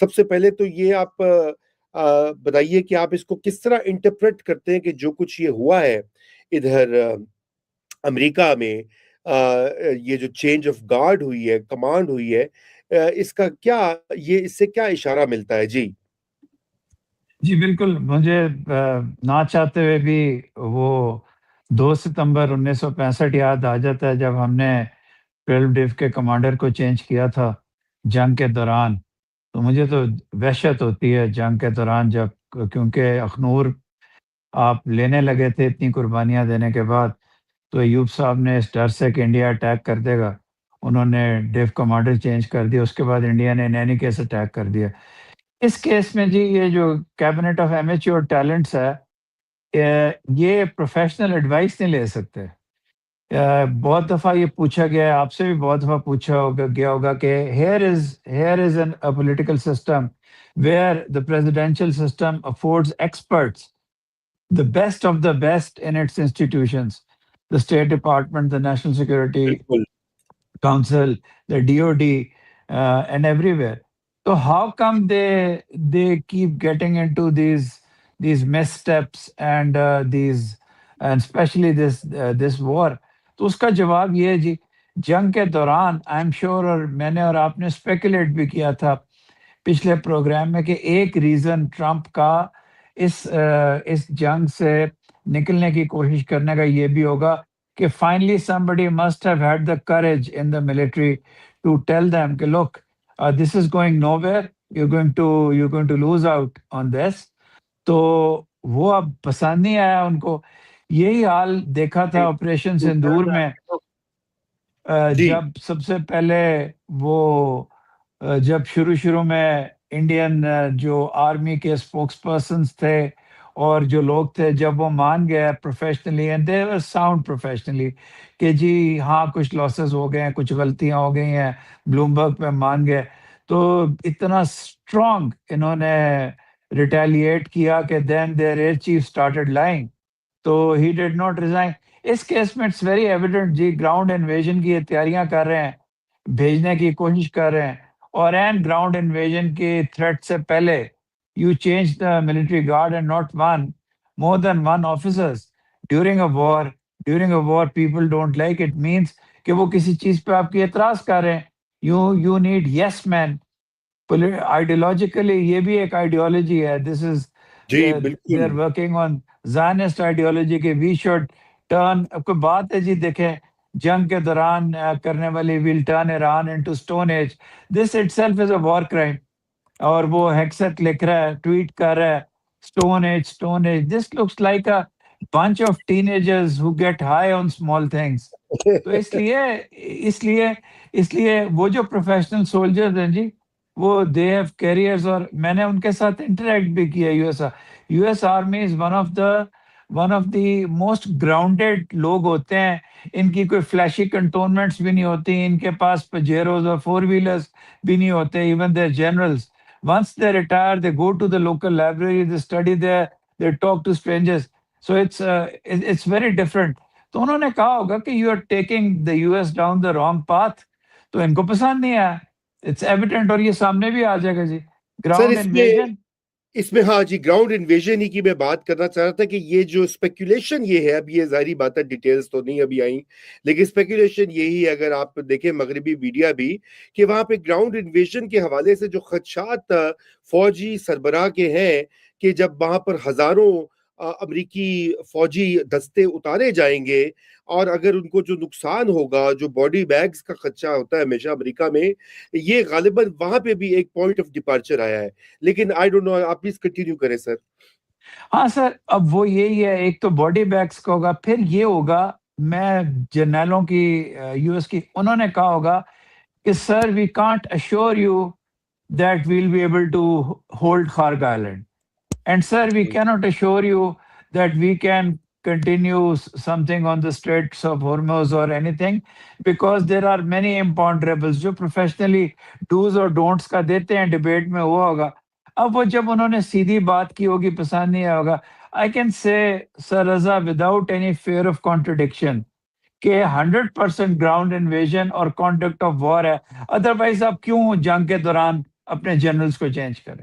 سب سے پہلے تو یہ آپ بتائیے کہ آپ اس کو کس طرح انٹرپریٹ کرتے ہیں کہ جو کچھ یہ ہوا ہے ادھر امریکہ میں، یہ جو چینج آف گارڈ ہوئی ہے، کمانڈ ہوئی ہے، اس کا کیا، یہ اس سے کیا اشارہ ملتا ہے؟ جی جی بالکل، مجھے نہ چاہتے ہوئے بھی وہ 2 ستمبر 1965 یاد آ جاتا ہے جب ہم نے 12 ڈیف کے کمانڈر کو چینج کیا تھا جنگ کے دوران. تو مجھے تو وحشت ہوتی ہے جنگ کے دوران، جب کیونکہ اخنور آپ لینے لگے تھے اتنی قربانیاں دینے کے بعد، تو ایوب صاحب نے اس ڈر سے کہ انڈیا اٹیک کر دے گا، انہوں نے ڈیف کمانڈر چینج کر دیا. اس کے بعد انڈیا نے نینی کیس اٹیک کر دیا. اس کیس میں جی یہ جو کیبنٹ آف ایمیچور ٹیلنٹس ہے، یہ پروفیشنل ایڈوائس نہیں لے سکتے. بہت دفعہ یہ پوچھا گیا ہے، آپ سے بھی بہت دفعہ پوچھا ہوگا گیا ہوگا کہ here is a political system where the presidential system affords experts, the best of the best in its institutions, the State Department, the National Security بالکل. Council, the DOD, and everywhere. So how come they keep getting into these missteps and these, and especially this war? تو اس کا جواب یہ ہے جی، جنگ کے دوران I am sure, اور میں نے اور آپ نے اسپیکولیٹ بھی کیا تھا پچھلے پروگرام میں، کہ ایک ریزن ٹرمپ کا اس جنگ سے نکلنے کی کوشش کرنے کا یہ بھی ہوگا کہ finally somebody must have had the courage in the military to tell them کہ look, this is going nowhere, you're going to lose out on this. تو وہ اب پسند نہیں آیا ان کو. یہی حال دیکھا تھا آپریشن سندور میں، جی جب سب سے پہلے وہ جب شروع میں انڈین جو آرمی کے اسپوکس پرسنس تھے اور جو لوگ تھے، جب وہ مان گئے professionally, and they were sound professionally, کہ جی ہاں کچھ لاسز ہو گئے ہیں، کچھ غلطیاں ہو گئی ہیں، بلومبرگ پہ مان گئے، تو اتنا اسٹرانگ انہوں نے ریٹیلیٹ کیا کہ then there air chief started lying, تو ہی ڈیڈ ناٹ ریزائن. اس کیس میں اٹس ویری ایویڈنٹ جی، گراؤنڈ انویژن کی یہ تیاریاں کر رہے ہیں، بھیجنے کی کوشش کر رہے ہیں، اور اینڈ گراؤنڈ انویژن کے تھریٹ سے پہلے you change the military guard and not more than one officers during a war. During a war, people don't like it. Means کہ وہ کسی چیز پہ آپ کی اعتراض کر رہے ہیں. You need yes men. Ideologically یہ بھی ایک ideology ہے. This is جی بالکل. they're working on Zionist ideology کہ we should turn. کوئی بات ہے جی، دیکھیں جنگ کے دوران کرنے والی we'll turn Iran into stone age. This itself is a war crime. اور وہ ہیکسٹ لکھ رہا ہے، ٹویٹ کر رہا ہے stone age. This looks like a bunch of teenagers who get high on small things. تو اس لیے وہ جو پروفیشنل سولجرز ہیں جی، وہ دے ہیو کیریئرز، اور میں نے ان کے ساتھ انٹریکٹ بھی کیا. U S army is one of the most grounded لوگ ہوتے ہیں. ان کی کوئی فلیشی کنٹونمنٹس بھی نہیں ہوتی، ان کے پاس پجیروز اور 4 ویلرز بھی نہیں ہوتے. Even there generals once they retire, they go to the local library, they study there, they talk to strangers. So it's very different. تو انہوں نے کہا ہوگا کہ you are taking the US down the wrong path. تو ان کو پسند نہیں آیا. It's evident، اور یہ سامنے بھی آ جائے گا جی. گراؤنڈ انویژن، اس میں ہاں جی گراؤنڈ انویژن ہی کی میں بات کرنا چاہ رہا تھا کہ یہ جو اسپیکولیشن یہ ہے، اب یہ ظاہری بات ہے ڈیٹیلز تو نہیں ابھی آئیں، لیکن اسپیکولیشن یہی ہے، اگر آپ دیکھیں مغربی میڈیا بھی، کہ وہاں پہ گراؤنڈ انویژن کے حوالے سے جو خدشات فوجی سربراہ کے ہیں، کہ جب وہاں پر ہزاروں امریکی فوجی دستے اتارے جائیں گے، اور اگر ان کو جو نقصان ہوگا، جو باڈی بیگز کا خدشہ ہوتا ہے ہمیشہ امریکہ میں، یہ غالباً وہاں پہ بھی ایک پوائنٹ آف ڈپارچر آیا ہے. لیکن آئی ڈونٹ نو، آپ پلیز کنٹینیو کریں سر. ہاں سر، اب وہ یہی ہے، ایک تو باڈی بیگس کا ہوگا، پھر یہ ہوگا، میں جرنیلوں کی یو ایس کی، انہوں نے کہا ہوگا کہ sir we can't assure you that we'll be able to hold Kharg Island. And sir, we cannot assure you that we can continue something on the Straits of Hormuz or anything, because there are many imponderables جو professionally do's or don'ts کا دیتے ہیں، debate میں ہوا ہوگا. اب وہ جب انہوں نے سیدھی بات کی ہوگی، پسند نہیں آیا ہوگا. I can say, Sir Raza, without any fear of contradiction, کہ 100% گراؤنڈ انویژن اور کانڈکٹ آف وار ہے. ادروائز آپ کیوں جنگ کے دوران اپنے جنرلز کو چینج کرے.